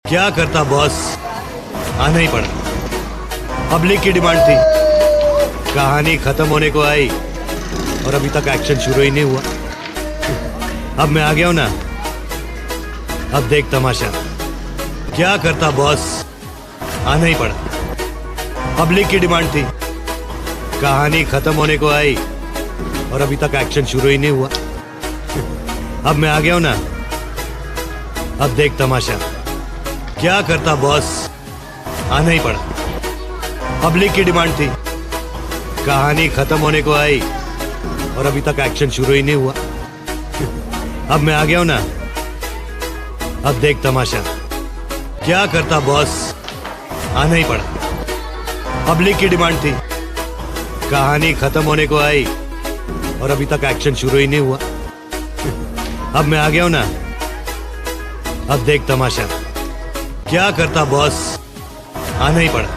क्या करता बॉस, आना ही पड़ा। पब्लिक की डिमांड थी, कहानी खत्म होने को आई और अभी तक एक्शन शुरू ही नहीं हुआ। अब मैं आ गया हूं ना, अब देख तमाशा। क्या करता बॉस, आना ही पड़ा। पब्लिक की डिमांड थी, कहानी खत्म होने को आई और अभी तक एक्शन शुरू ही नहीं हुआ। अब मैं आ गया हूं ना, अब देख तमाशा। क्या करता बॉस, आना ही पड़ा। पब्लिक की डिमांड थी, कहानी खत्म होने को आई और अभी तक एक्शन शुरू ही नहीं हुआ। अब मैं आ गया हूं ना, अब देख तमाशा। क्या करता बॉस, आना ही पड़ा। पब्लिक की डिमांड थी, कहानी खत्म होने को आई और अभी तक एक्शन शुरू ही नहीं हुआ। अब मैं आ गया हूं ना, अब देख तमाशा। क्या करता बॉस, आना ही पड़ा।